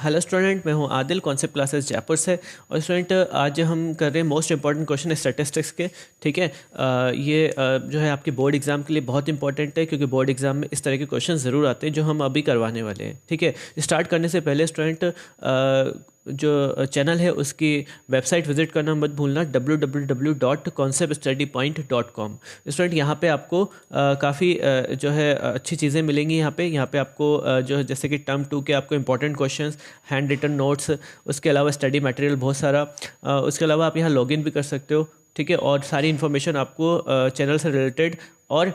Hello student, मैं हूं Adil, concept classes Jaipur से। और स्टूडेंट आज हम कर रहे हैं मोस्ट इंपॉर्टेंट क्वेश्चन स्टैटिस्टिक्स के। ठीक है, जो है आपके बोर्ड एग्जाम के लिए बहुत इंपॉर्टेंट है, क्योंकि बोर्ड एग्जाम में इस तरह के क्वेश्चन ज़रूर आते हैं जो हम अभी करवाने वाले हैं। ठीक है, स्टार्ट करने से पहले स्टूडेंट जो चैनल है उसकी वेबसाइट विजिट करना मत भूलना, www.conceptstudypoint.com। स्टूडेंट यहाँ पे आपको काफ़ी जो है अच्छी चीज़ें मिलेंगी। यहाँ पे आपको जो है जैसे कि टर्म 2 के आपको important questions, hand written notes, उसके अलावा स्टडी मटेरियल बहुत सारा, उसके अलावा आप यहाँ लॉगिन भी कर सकते हो। ठीक है, और सारी इन्फॉर्मेशन आपको चैनल से रिलेटेड और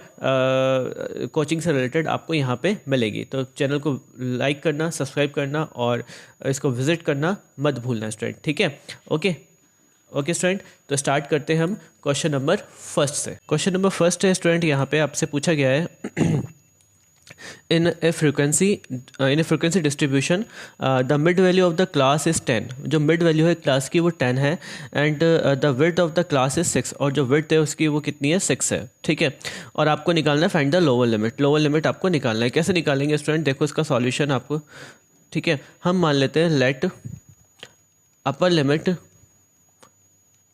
कोचिंग से रिलेटेड आपको यहाँ पे मिलेगी। तो चैनल को लाइक करना, सब्सक्राइब करना और इसको विजिट करना मत भूलना स्टूडेंट। ठीक है, ओके स्टूडेंट, तो स्टार्ट करते हैं हम क्वेश्चन नंबर फर्स्ट से। क्वेश्चन नंबर फर्स्ट है स्टूडेंट, यहाँ पे आपसे पूछा गया है in a frequency distribution the mid value of the class is 10। जो mid value है क्लास की वो 10 है, and the width of the class is 6। और जो width है उसकी वो कितनी है, 6 है। ठीक है, और आपको निकालना है find the lower limit. Lower limit आपको निकालना है। कैसे निकालेंगे स्टूडेंट, देखो इसका सॉल्यूशन आपको। ठीक है, हम मान लेते हैं लेट अपर लिमिट,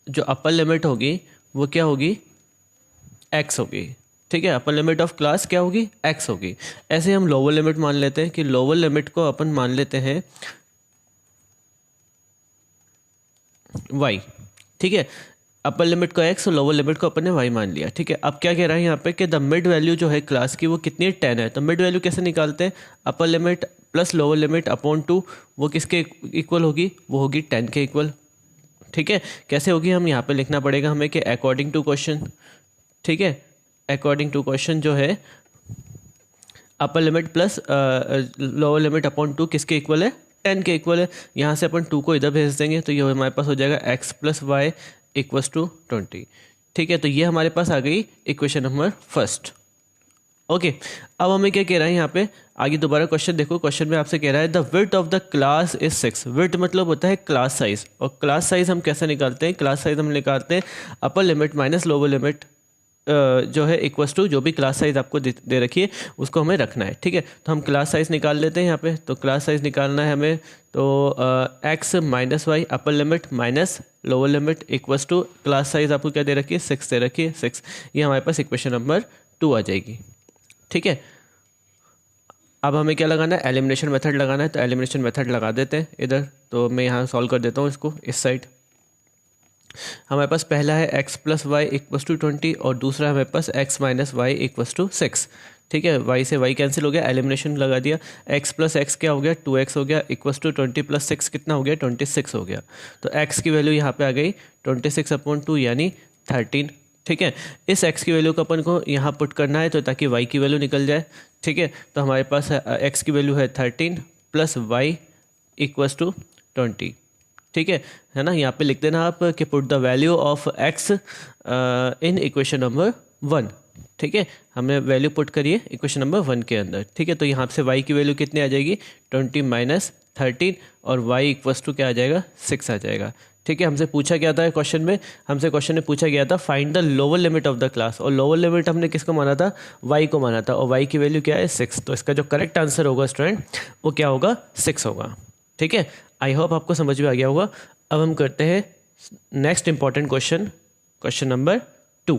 जो अपर लिमिट होगी वो क्या होगी, x होगी। ठीक है, अपर लिमिट ऑफ क्लास क्या होगी, x होगी। ऐसे हम लोअर लिमिट मान लेते हैं कि लोअर लिमिट को अपन मान लेते हैं y। ठीक है, अपर लिमिट को x और लोअर लिमिट को अपन ने y मान लिया। ठीक है, अब क्या कह रहा है यहाँ पे कि द मिड वैल्यू जो है क्लास की वो कितनी है, 10 है। तो मिड वैल्यू कैसे निकालते हैं, upper limit plus lower limit upon 2, वो किसके इक्वल होगी, वो होगी 10 के इक्वल। ठीक है, कैसे होगी, हम यहाँ पे लिखना पड़ेगा हमें कि अकॉर्डिंग टू क्वेश्चन। ठीक है, अकॉर्डिंग टू क्वेश्चन जो है upper limit plus lower limit upon 2 किसके इक्वल है, 10 के इक्वल है। यहाँ से अपन 2 को इधर भेज देंगे तो ये हमारे पास हो जाएगा x plus y equals to 20। ठीक है, तो ये हमारे पास आ गई इक्वेशन नंबर फर्स्ट। ओके, अब हमें क्या कह रहा है यहाँ पे, आगे दोबारा क्वेश्चन देखो। क्वेश्चन में आपसे कह रहा है the width of the class is 6। Width मतलब होता है क्लास साइज, और क्लास साइज हम कैसे निकालते हैं, क्लास साइज हम निकालते हैं अपर लिमिट माइनस लोअर लिमिट जो है इक्वल्स टू जो भी क्लास साइज आपको दे रखी है उसको हमें रखना है। ठीक है, तो हम क्लास साइज निकाल लेते हैं यहाँ पे। तो क्लास साइज निकालना है हमें, तो x minus y upper limit minus lower limit equals to class size आपको क्या दे रखी है, 6 दे रखी है, 6। ये हमारे पास इक्वेशन नंबर 2 आ जाएगी। ठीक है, अब हमें क्या लगाना है, एलिमिनेशन मेथड लगाना है। तो एलिमिनेशन मेथड लगा देते हैं इधर। तो मैं यहाँ सॉल्व कर देता हूँ इसको इस साइड। हमारे पास पहला है x plus y equals to 20 और दूसरा हमारे पास x minus y equals to 6। ठीक है, y से y कैंसिल हो गया, एलिमिनेशन लगा दिया। x प्लस एक्स क्या हो गया, 2x हो गया, इक्वस टू 20 प्लस 6 कितना हो गया, 26 हो गया। तो x की वैल्यू यहाँ पे आ गई 26 अपॉन 2 यानी 13। ठीक है, इस x की वैल्यू को अपन को यहाँ पुट करना है तो ताकि y की वैल्यू निकल जाए। ठीक है, तो हमारे पास x की वैल्यू है 13 प्लस वाई इक्वस टू 20। ठीक है ना, यहाँ पे लिख देना आप कि put the value of x in equation number 1। ठीक है, हमने वैल्यू पुट करिए इक्वेशन नंबर 1 के अंदर। ठीक है, तो यहाँ से y की वैल्यू कितनी आ जाएगी, 20 माइनस 13 और y इक्वल्स टू क्या आ जाएगा, 6 आ जाएगा। ठीक है, हमसे पूछा गया था क्वेश्चन में, पूछा गया था find the lower limit of the class. और लोअर लिमिट हमने किसको माना था, y को माना था, और y की वैल्यू क्या है, 6। तो इसका जो करेक्ट आंसर होगा स्टूडेंट वो क्या होगा, 6 होगा। ठीक है, आई होप आपको समझ में आ गया होगा। अब हम करते हैं next important question, question number 2।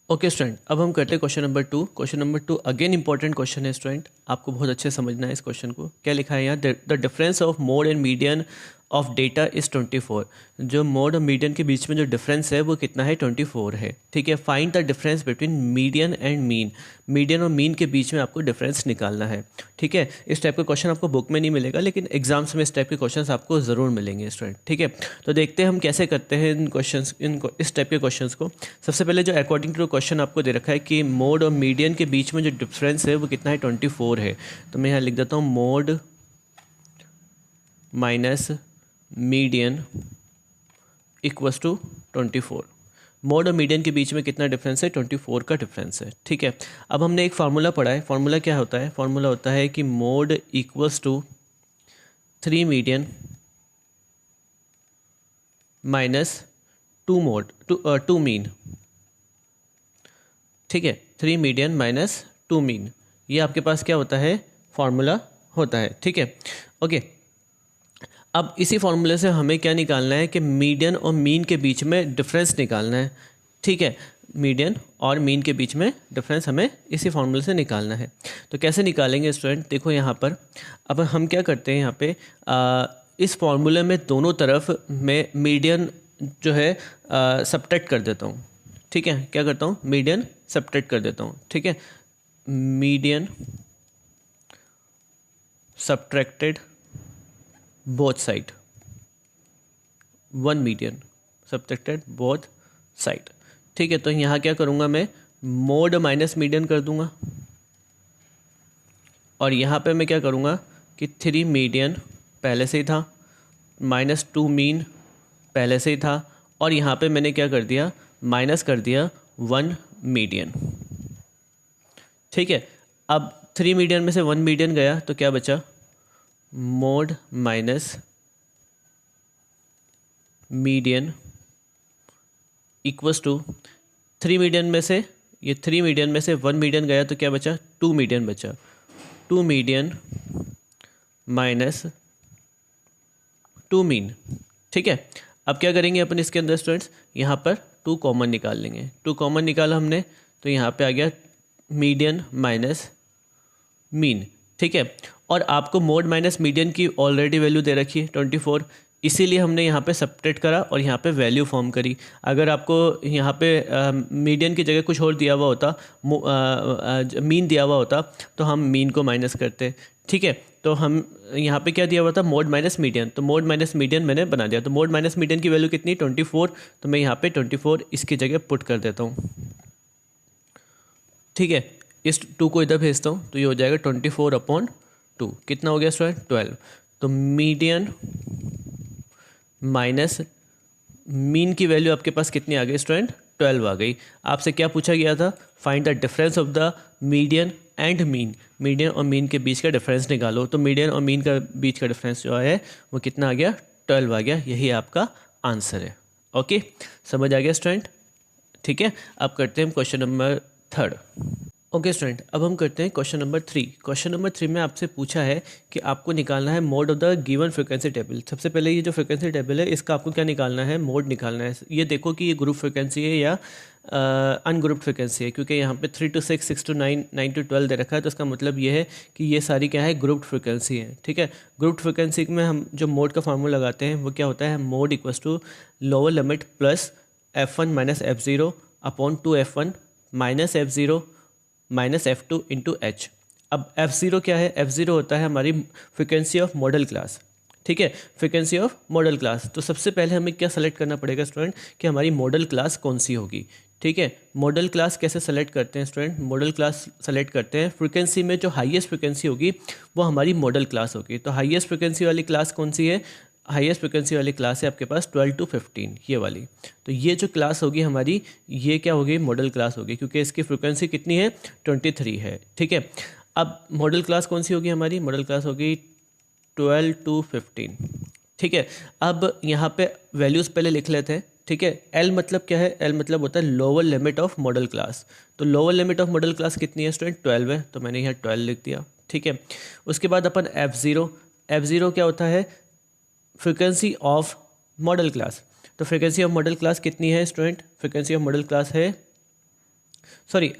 Okay student, अब हम करते हैं question number 2। Question number 2 again important question है स्टूडेंट, आपको बहुत अच्छे समझना है इस क्वेश्चन को। क्या लिखा है यहाँ, the difference of mode and median of data is 24। जो मोड और मीडियन के बीच में जो डिफरेंस है वो कितना है, 24 है। ठीक है, find the difference between median and mean. Median और मीन के बीच में आपको डिफरेंस निकालना है। ठीक है, इस टाइप का क्वेश्चन आपको बुक में नहीं मिलेगा, लेकिन एग्जाम्स में इस टाइप के क्वेश्चंस आपको ज़रूर मिलेंगे स्टूडेंट। ठीक है, तो देखते हैं हम कैसे करते हैं इन क्वेश्चंस, इस टाइप के क्वेश्चंस को। सबसे पहले जो अकॉर्डिंग टू क्वेश्चन आपको दे रखा है कि मोड और मीडियन के बीच में जो डिफरेंस है वो कितना है, 24 है। तो मैं यहाँ लिख देता हूँ mode minus median equals to 24। Mode और मीडियन के बीच में कितना डिफरेंस है, 24 का डिफरेंस है। ठीक है, अब हमने एक फार्मूला पढ़ा है। फार्मूला क्या होता है, फार्मूला होता है कि mode equals to 3 median minus 2 mode 2 mean. ठीक है, 3 मीडियन माइनस 2 मीन, ये आपके पास क्या होता है, फार्मूला होता है। ठीक है, ओके। अब इसी फॉर्मूले से हमें क्या निकालना है कि मीडियन और मीन के बीच में डिफरेंस निकालना है, ठीक है। मीडियन और मीन के बीच में डिफरेंस हमें इसी फॉर्मूले से निकालना है। तो कैसे निकालेंगे स्टूडेंट, देखो यहाँ पर अब हम क्या करते हैं, यहाँ पे इस फॉर्मूले में दोनों तरफ मैं मीडियन जो है सब्ट्रैक्ट कर देता हूँ, ठीक है। क्या करता हूँ, मीडियन सब्ट्रैक्ट कर देता हूँ, ठीक है। Median subtracted both side, one median subtracted both side, ठीक है। तो यहाँ क्या करूँगा मैं, मोड माइनस मीडियन कर दूंगा, और यहाँ पे मैं क्या करूँगा कि 3 मीडियन पहले से ही था, -2 मीन पहले से ही था, और यहाँ पे मैंने क्या कर दिया, माइनस कर दिया 1 मीडियन, ठीक है। अब 3 मीडियन में से 1 मीडियन गया तो क्या बचा, mode minus median equals to 3 median में से, ये 3 मीडियन में से 1 मीडियन गया तो क्या बचा, 2 मीडियन बचा, 2 मीडियन माइनस 2 मीन, ठीक है। अब क्या करेंगे अपन इसके अंदर स्टूडेंट्स, यहाँ पर 2 कॉमन निकाल लेंगे, 2 कॉमन निकाला हमने तो यहाँ पे आ गया मीडियन माइनस मीन, ठीक है। और आपको मोड माइनस मीडियन की ऑलरेडी वैल्यू दे रखी है 24, इसीलिए हमने यहाँ पे सब्ट्रैक्ट करा और यहाँ पे वैल्यू फॉर्म करी। अगर आपको यहाँ पे मीडियन की जगह कुछ और दिया हुआ होता, मीन दिया हुआ होता, तो हम मीन को माइनस करते, ठीक है। तो हम यहाँ पे क्या दिया हुआ था, मोड माइनस मीडियन, तो मोड माइनस मीडियन मैंने बना दिया। तो मोड माइनस मीडियन की वैल्यू कितनी, 24, तो मैं यहाँ पे 24 इसकी जगह पुट कर देता हूँ, ठीक है। इस 2 को इधर भेजता हूँ तो ये हो जाएगा 24/2, कितना हो गया स्टूडेंट, 12। तो मीडियन माइनस मीन की वैल्यू आपके पास कितनी आ गई स्टूडेंट, 12 आ गई। आपसे क्या पूछा गया था, find the difference of the median and mean, median और मीन के बीच का डिफरेंस निकालो। तो मीडियन और मीन का बीच का डिफरेंस जो है वो कितना आ गया, 12 आ गया, यही आपका आंसर है। ओके, समझ आ गया स्टूडेंट, ठीक है। अब करते हैं क्वेश्चन नंबर 3। ओके स्टूडेंट, अब हम करते हैं क्वेश्चन नंबर 3। क्वेश्चन नंबर 3 में आपसे पूछा है कि आपको निकालना है mode of the given frequency table. सबसे पहले ये जो फ्रिक्वेंसी टेबल है इसका आपको क्या निकालना है, मोड निकालना है। ये देखो कि ये ग्रुप फ्रिक्वेंसी है या अनग्रुप फ्रिक्वेंसी है, क्योंकि यहाँ पे 3 to 6, 6 to 9, 9 to 12 दे रखा है, तो इसका मतलब ये है कि ये सारी क्या है, ग्रुप फ्रिक्वेंसी है, ठीक है। ग्रुप फ्रिक्वेंसी में हम जो मोड का फार्मूला लगाते हैं वो क्या होता है, mode equals to lower limit plus f1 minus f0 upon 2f1 minus f0 minus f2 into h. अब f0 क्या है, f0 होता है हमारी फ्रिक्वेंसी ऑफ मॉडल क्लास, ठीक है, फ्रिक्वेंसी ऑफ मॉडल क्लास। तो सबसे पहले हमें क्या सेलेक्ट करना पड़ेगा स्टूडेंट कि हमारी मॉडल क्लास कौन सी होगी, ठीक है। मॉडल क्लास कैसे सेलेक्ट करते हैं स्टूडेंट, मॉडल क्लास सेलेक्ट करते हैं फ्रिक्वेंसी में जो हाईएस्ट फ्रिक्वेंसी होगी वो हमारी मॉडल क्लास होगी। तो हाईएस्ट फ्रिक्वेंसी वाली क्लास कौन सी है, हाईएस्ट फ्रिक्वेंसी वाली क्लास है आपके पास 12 to 15 ये वाली। तो ये जो क्लास होगी हमारी, ये क्या होगी, मॉडल क्लास होगी, क्योंकि इसकी फ्रिक्वेंसी कितनी है, 23 है, ठीक है। अब मॉडल क्लास कौन सी होगी हमारी, मॉडल क्लास होगी 12 to 15, ठीक है। अब यहाँ पे वैल्यूज़ पहले लिख लेते हैं, ठीक है। एल मतलब क्या है, एल मतलब होता है lower limit of modal class. तो lower limit of modal class कितनी है स्टूडेंट, 12 है, तो मैंने यहाँ 12 लिख दिया, ठीक है। उसके बाद अपन F0 क्या होता है, फ्रिक्वेंसी ऑफ मॉडल क्लास। तो फ्रिक्वेंसी ऑफ मॉडल क्लास कितनी है student, frequency of modal class है, सॉरी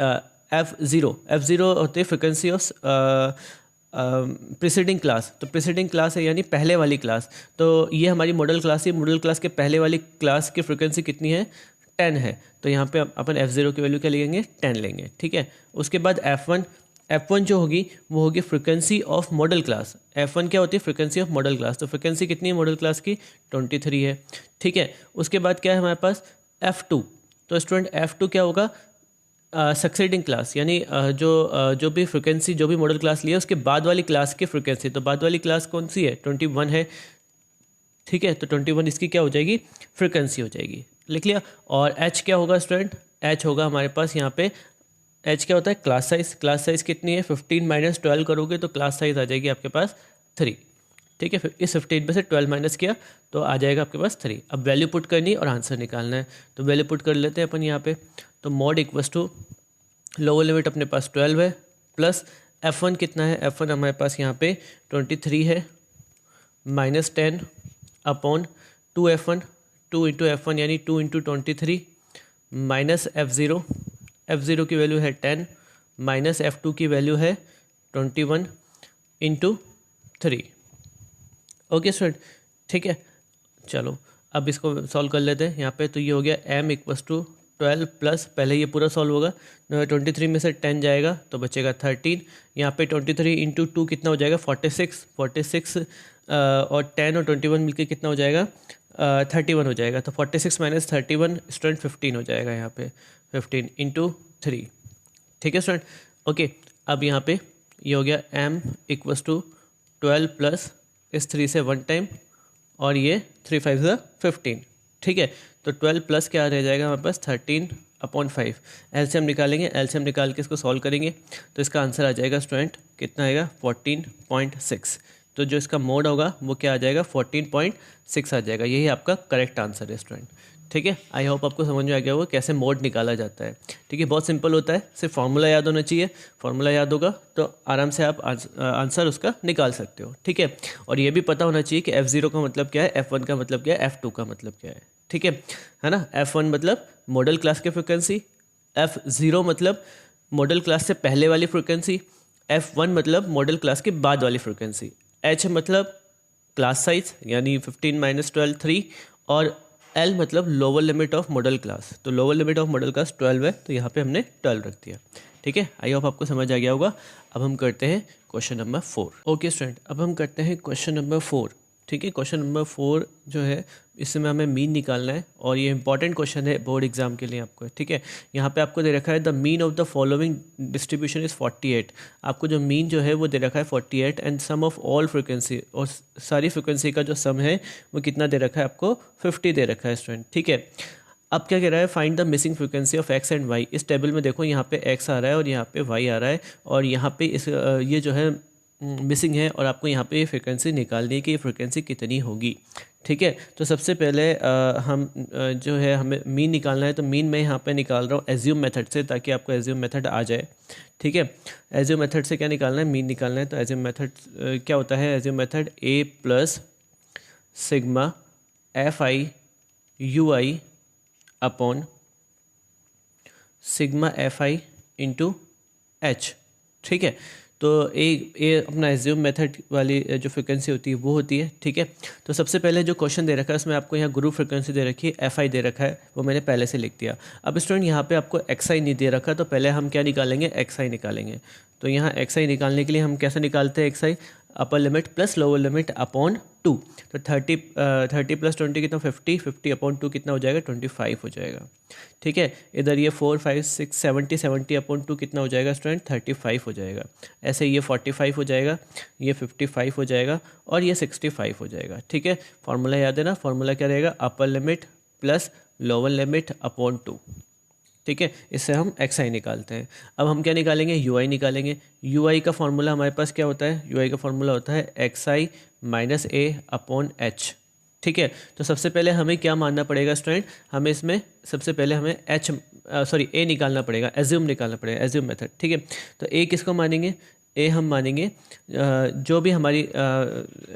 F0 होती है फ्रिक्वेंसी ऑफ प्रीसीडिंग क्लास। तो प्रीसीडिंग क्लास है यानी पहले वाली क्लास, तो ये हमारी मॉडल क्लास है। मॉडल क्लास के पहले वाली क्लास की फ्रिक्वेंसी कितनी है, 10 है, तो यहाँ पे अपन F0 की वैल्यू क्या लेंगे, 10 लेंगे, ठीक है। उसके बाद F1 जो होगी वो होगी frequency of modal class. F1 क्या होती है, फ्रिक्वेंसी ऑफ मॉडल क्लास। तो फ्रिक्वेंसी कितनी है मॉडल क्लास की, 23 है, ठीक है। उसके बाद क्या है हमारे पास F2। तो स्टूडेंट F2 क्या होगा, सक्सेडिंग क्लास, यानी जो भी फ्रिक्वेंसी, जो भी मॉडल क्लास लिया उसके बाद वाली क्लास की फ्रिक्वेंसी। तो बाद वाली क्लास कौन सी है, 21 है, ठीक है। तो 21 इसकी क्या हो जाएगी, फ्रिक्वेंसी हो जाएगी, लिख लिया। और H क्या होगा स्टूडेंट, H होगा हमारे पास यहाँ पे, H क्या होता है, क्लास साइज। क्लास साइज कितनी है, 15 माइनस 12 करोगे तो क्लास साइज आ जाएगी आपके पास 3, ठीक है। फिर इस 15 में से 12 माइनस किया तो आ जाएगा आपके पास 3। अब वैल्यू पुट करनी और आंसर निकालना है, तो वैल्यू पुट कर लेते हैं अपन यहाँ पे। तो mode equals to lower limit अपने पास 12 है, प्लस F1 कितना है, F1 हमारे पास यहाँ पे 23 है, -10 अपॉन 2f1, 2 इंटू F1 यानी 2 इंटू 23 माइनस F0 की वैल्यू है 10 माइनस F2 की वैल्यू है 21 इंटू 3। ओके स्टूडेंट, ठीक है। चलो अब इसको सॉल्व कर लेते हैं यहाँ पे। तो ये हो गया m इक्वस टू 12 प्लस, पहले ये पूरा सॉल्व होगा, 23 में से 10 जाएगा तो बचेगा 13। यहाँ पे 23 इंटू 2 कितना हो जाएगा 46, और 10 और 21 मिलके कितना हो जाएगा 31 हो जाएगा। तो 46 माइनस 31 स्टूडेंट 15 हो जाएगा यहाँ पे, 15 इंटू 3। ठीक है स्टूडेंट, ओके। अब यहाँ पे ये हो गया m इक्वस टू 12 प्लस इस 3 से 1 टाइम और ये 3 5 15। ठीक है, तो 12 प्लस क्या रह जाएगा हमारे पास 13/5। एलसीएम निकालेंगे, एलसीएम निकाल के इसको सॉल्व करेंगे तो इसका आंसर आ जाएगा स्टूडेंट कितना आएगा 14.6। तो जो इसका मोड होगा वो क्या आ जाएगा 14.6 आ जाएगा। यही आपका करेक्ट आंसर है स्टूडेंट। ठीक है, आई होप आपको समझ में आ गया होगा कैसे मोड निकाला जाता है। ठीक है, बहुत सिंपल होता है, सिर्फ फार्मूला याद होना चाहिए। फार्मूला याद होगा तो आराम से आप आंसर उसका निकाल सकते हो। ठीक है, और ये भी पता होना चाहिए कि F0 का मतलब क्या है, F1 का मतलब क्या है, F2 का मतलब क्या है। ठीक है ना। F1 मतलब मॉडल क्लास की फ्रिक्वेंसी, F0 मतलब मॉडल क्लास से पहले वाली फ्रिक्वेंसी, F1 मतलब मॉडल क्लास के बाद वाली फ्रिक्वेंसी, H मतलब क्लास साइज यानी 15 माइनस 12 3, और L मतलब lower limit of modal class. तो lower limit of modal class 12 है, तो यहाँ पे हमने 12 रख दिया। ठीक है, आई होप आपको समझ आ गया होगा। अब हम करते हैं क्वेश्चन नंबर 4। ओके स्टूडेंट, अब हम करते हैं क्वेश्चन नंबर 4। ठीक है, क्वेश्चन नंबर 4 जो है इसमें हमें मीन निकालना है और ये इंपॉर्टेंट क्वेश्चन है बोर्ड एग्जाम के लिए आपको। ठीक है, यहाँ पे आपको दे रखा है the mean of the following distribution is 48। आपको जो मीन जो है वो दे रखा है 48 and sum of all frequency, और सारी फ्रिक्वेंसी का जो सम है वो कितना दे रखा है आपको 50 दे रखा है स्टूडेंट। ठीक है, अब क्या कह रहा है find the missing frequency of x and y. इस टेबल में देखो यहाँ पे एक्स आ रहा है और यहाँ पे वाई आ रहा है, और यहाँ पे इस ये जो है मिसिंग है, और आपको यहाँ पे ये फ्रिक्वेंसी निकालनी है कि ये फ्रिक्वेंसी कितनी होगी। ठीक है, तो सबसे पहले हम जो है हमें मीन निकालना है, तो मीन मैं यहाँ पे निकाल रहा हूँ एज्यूम मेथड से, ताकि आपको एज्यूम मेथड आ जाए। ठीक है, एज्यूम मेथड से क्या निकालना है, मीन निकालना है। तो एज्यूम मेथड क्या होता है, assume method a plus sigma fi ui upon sigma fi into h। ठीक है, तो ये अपना एज्यूम मेथड वाली जो फ्रिक्वेंसी होती है वो होती है। ठीक है, तो सबसे पहले जो क्वेश्चन दे रखा है उसमें आपको यहाँ ग्रुप फ्रिक्वेंसी दे रखी है, fi दे रखा है, वो मैंने पहले से लिख दिया। अब स्टूडेंट यहाँ पे आपको xi नहीं दे रखा, तो पहले हम क्या निकालेंगे, xi निकालेंगे। तो यहाँ xi निकालने के लिए हम कैसे निकालते हैं xi, upper limit plus lower limit upon 2। तो 30 प्लस 20 कितना 50 अपॉन 2 कितना हो जाएगा 25 हो जाएगा। ठीक है, इधर ये 4 5 6 70 अपॉन 2 कितना हो जाएगा स्टूडेंट 35 हो जाएगा। ऐसे ये 45 हो जाएगा, ये 55 हो जाएगा, और ये 65 हो जाएगा। ठीक है, फार्मूला याद है ना, फार्मूला क्या रहेगा, upper limit plus lower limit upon 2। ठीक है, इससे हम xi निकालते हैं। अब हम क्या निकालेंगे, ui निकालेंगे। ui का फार्मूला हमारे पास क्या होता है, ui का फार्मूला होता है xi minus a upon h। ठीक है, तो सबसे पहले हमें क्या मानना पड़ेगा स्टूडेंट, हमें इसमें सबसे पहले हमें a निकालना पड़ेगा, एज्यूम निकालना पड़ेगा, एज्यूम मेथड। ठीक है, तो a किसको मानेंगे, ए हम मानेंगे जो भी हमारी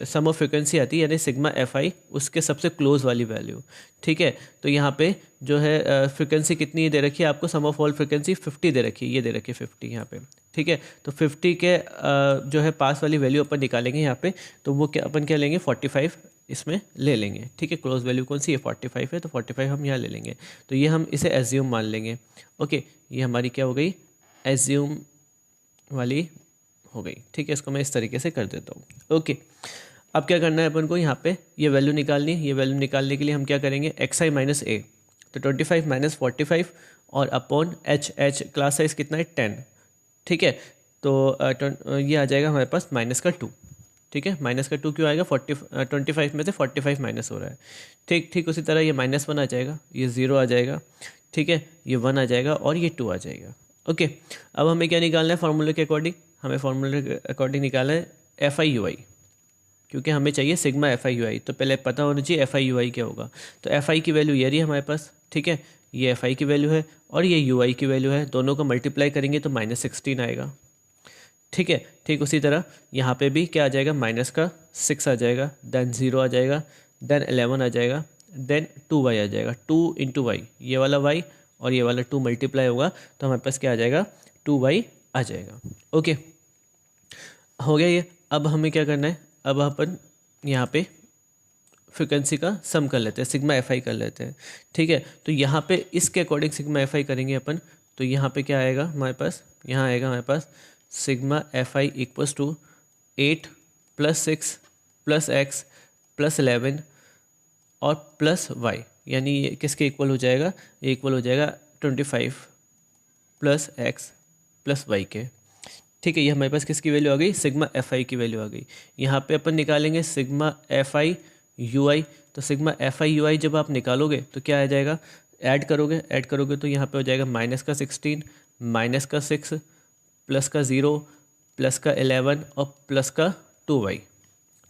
सम ऑफ फ्रिक्वेंसी आती है यानी सिग्मा fi उसके सबसे क्लोज वाली वैल्यू। ठीक है, तो यहाँ पे जो है फ्रिक्वेंसी कितनी दे रखी है आपको, सम ऑफ ऑल फ्रिक्वेंसी 50 दे रखी है, ये दे रखी है 50 यहाँ पे। ठीक है, तो 50 के जो है पास वाली वैल्यू अपन निकालेंगे यहाँ पे, तो वो क्या अपन क्या लेंगे 45 इसमें ले लेंगे। ठीक है, क्लोज वैल्यू कौन सी है 45 है, तो 45 हम यहाँ ले लेंगे। तो ये हम इसे एज्यूम मान लेंगे। ओके, ये हमारी क्या हो गई एज्यूम वाली हो गई। ठीक है, इसको मैं इस तरीके से कर देता हूँ। ओके, अब क्या करना है अपन को, यहाँ पे ये वैल्यू निकालनी है। ये वैल्यू निकालने के लिए हम क्या करेंगे, xi माइनस a, तो 25 माइनस 45 और अपॉन h क्लास साइज कितना है 10। ठीक है, तो ये आ जाएगा हमारे पास माइनस का 2। ठीक है, माइनस का 2 क्यों आएगा, 25 में से 45 माइनस हो रहा है। ठीक उसी तरह ये -1 आ जाएगा, ये 0 आ जाएगा। ठीक है, ये 1 आ जाएगा और ये 2 आ जाएगा। ओके, अब हमें क्या निकालना है, फार्मूले के अकॉर्डिंग हमें फार्मूले के अकॉर्डिंग निकालना है fi ui, क्योंकि हमें चाहिए सिग्मा fi ui। तो पहले पता होना चाहिए fi ui क्या होगा। तो fi की वैल्यू ये रही हमारे पास। ठीक है, ये fi की वैल्यू है और ये ui की वैल्यू है, दोनों को मल्टीप्लाई करेंगे तो -16 आएगा। ठीक है। ठीक उसी तरह यहाँ पे भी क्या आ जाएगा, माइनस का 6 आ जाएगा, देन 0 आ जाएगा, देन 11 आ जाएगा, देन 2y आ जाएगा, 2 इंटू वाई, ये वाला y और ये वाला 2 मल्टीप्लाई होगा तो हमारे पास क्या आ जाएगा, 2y आ जाएगा। ओके, हो गया ये। अब हमें क्या करना है, अब अपन यहाँ पे फ्रिक्वेंसी का सम कर लेते हैं, सिग्मा एफ आई कर लेते हैं। ठीक है, तो यहाँ पे इसके अकॉर्डिंग सिग्मा एफ आई करेंगे अपन, तो यहाँ पे क्या आएगा हमारे पास, यहाँ आएगा हमारे पास sigma f i equals to 8 plus 6 plus x plus 11 और प्लस वाई, यानी ये किसके इक्वल हो जाएगा, ये इक्वल हो जाएगा 25 प्लस एक्स प्लस वाई के। ठीक है, ये हमारे पास किसकी वैल्यू आ गई, सिग्मा एफ आई की वैल्यू आ गई। यहाँ पे अपन निकालेंगे सिग्मा एफ आई यू आई, तो सिग्मा एफ आई यू आई जब आप निकालोगे तो क्या आ जाएगा, ऐड करोगे तो यहाँ पे हो जाएगा माइनस का 16 माइनस का 6 प्लस का 0 प्लस का 11 और प्लस का 2y।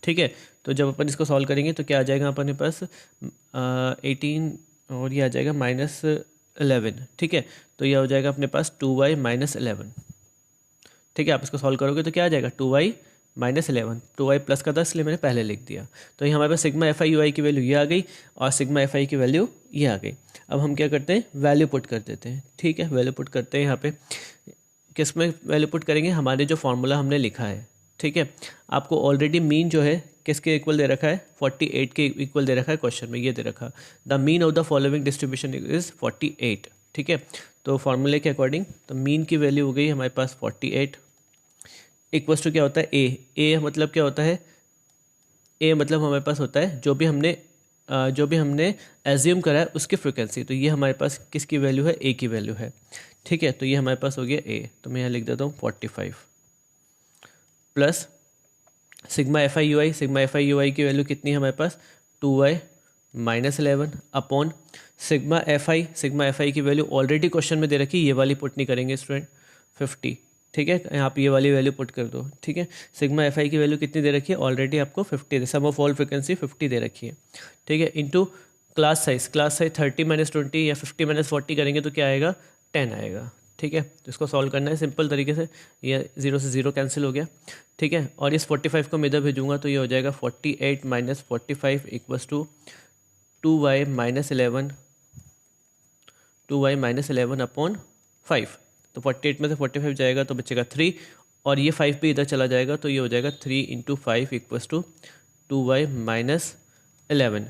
ठीक है, तो जब अपन इसको सॉल्व करेंगे तो क्या आ जाएगा अपने पास 18 और ये आ जाएगा माइनस 11। ठीक है, तो ये हो जाएगा अपने पास 2y माइनस 11। ठीक है, आप इसको सॉल्व करोगे तो क्या आ जाएगा 2y माइनस 11, 2y प्लस का था इसलिए मैंने पहले लिख दिया। तो ये हमारे पास sigma f i u i की वैल्यू ये आ गई और सिग्मा एफ आई की वैल्यू ये आ गई। अब हम क्या करते हैं, वैल्यू पुट कर देते हैं। ठीक है, वैल्यू पुट करते हैं, यहाँ पे किस में वैल्यू पुट करेंगे, हमारे जो फार्मूला हमने लिखा है। ठीक है, आपको ऑलरेडी मीन जो है किसके इक्वल दे रखा है, 48 के इक्वल दे रखा है, क्वेश्चन में ये दे रखा, the mean of the following distribution is 48। ठीक है, तो फार्मूले के अकॉर्डिंग तो मीन की वैल्यू हो गई हमारे पास 48 इक्वल्स टू क्या होता है, ए मतलब क्या होता है, ए मतलब हमारे पास होता है जो भी हमने एज्यूम करा है उसकी फ्रिक्वेंसी। तो ये हमारे पास किसकी वैल्यू है, ए की वैल्यू है। ठीक है, तो ये हमारे पास हो गया ए, तो मैं यहाँ लिख देता हूँ 45 plus sigma f i u i, sigma f i u i की वैल्यू कितनी है हमारे पास 2y minus 11 upon sigma f i की वैल्यू ऑलरेडी क्वेश्चन में दे रखी, ये वाली पुट नहीं करेंगे स्टूडेंट, 50। ठीक है, यहाँ पे ये वाली वैल्यू पुट कर दो। ठीक है, सिग्मा एफ आई की वैल्यू कितनी दे रखी है, ऑलरेडी आपको 50, सम ऑफ ऑल फ्रिक्वेंसी 50 दे रखी है। ठीक है, इंटू क्लास साइज 30 माइनस 20 या 50 माइनस 40 करेंगे तो क्या आएगा, 10 आएगा। ठीक है, तो इसको सॉल्व करना है सिंपल तरीके से, ये 0 से 0 कैंसिल हो गया। ठीक है, और इस 45 को मैं इधर भेजूंगा तो ये हो जाएगा 48 minus 45 equals to 2y minus 11 upon 5। तो 48 में से 45 जाएगा तो बचेगा 3 और ये 5 भी इधर चला जाएगा तो ये हो जाएगा 3 into 5 equals to 2y minus 11।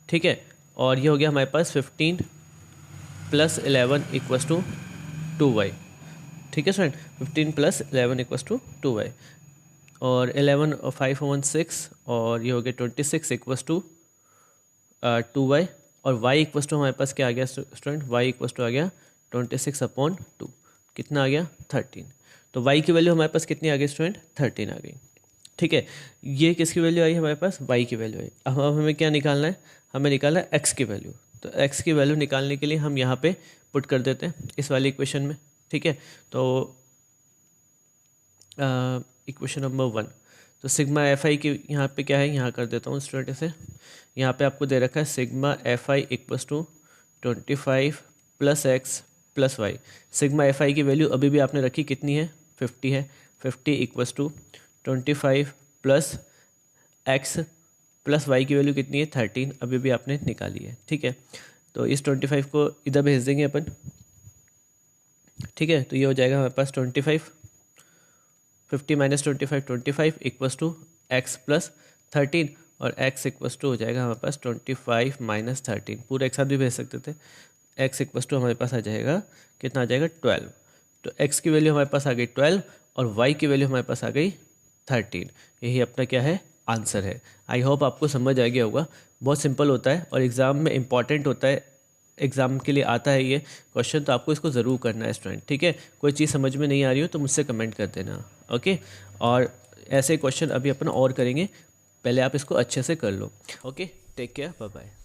ठीक है, और ये हो गया हमारे पास 15 प्लस 11 इक्वल्स टू 2y। ठीक है student, 15 plus 11 equals to 2y और 11 और 5 1 6 और ये हो गया 26 इक्वल्स टू 2y और y इक्वल्स टू हमारे पास क्या आ गया स्टूडेंट, y इक्वल्स टू आ गया 26 अपॉन 2, कितना आ गया 13। तो y की वैल्यू हमारे पास कितनी आ गई स्टूडेंट, 13 आ गई। ठीक है, ये किसकी वैल्यू आई हमारे पास, y की वैल्यू आई। अब हमें क्या निकालना है, हमें निकालना है x की वैल्यू। तो x की वैल्यू निकालने के लिए हम यहाँ पे पुट कर देते हैं इस वाली इक्वेशन में। ठीक है, तो इक्वेशन नंबर 1, तो सिग्मा एफ आई की यहाँ पे क्या है, यहाँ कर देता हूँ स्टूडेंट इसे। यहाँ पे आपको दे रखा है sigma f i equals to 25 plus x plus y. Sigma f i की वैल्यू अभी भी आपने रखी कितनी है, 50 है। 50 equals to 25 plus x plus y की वैल्यू कितनी है, 13, अभी भी आपने निकाली है। ठीक है, तो इस 25 को इधर भेज देंगे अपन। ठीक है, तो ये हो जाएगा हमारे पास 25, 50 minus 25 equals to x plus 13 और x इक्वल्स टू हो जाएगा हमारे पास 25 माइनस 13, पूरा एक साथ भी भेज सकते थे। x इक्वल्स टू हमारे पास आ जाएगा कितना, आ जाएगा 12। तो x की वैल्यू हमारे पास आ गई 12 और y की वैल्यू हमारे पास आ गई 13। यही अपना क्या है, आंसर है। आई होप आपको समझ आ गया होगा, बहुत सिंपल होता है और एग्ज़ाम में इंपॉर्टेंट होता है, एग्ज़ाम के लिए आता है ये क्वेश्चन, तो आपको इसको ज़रूर करना है स्टूडेंट। ठीक है, कोई चीज़ समझ में नहीं आ रही हो तो मुझसे कमेंट कर देना। ओके, और ऐसे क्वेश्चन अभी अपन और करेंगे, पहले आप इसको अच्छे से कर लो। Okay, take care, bye bye.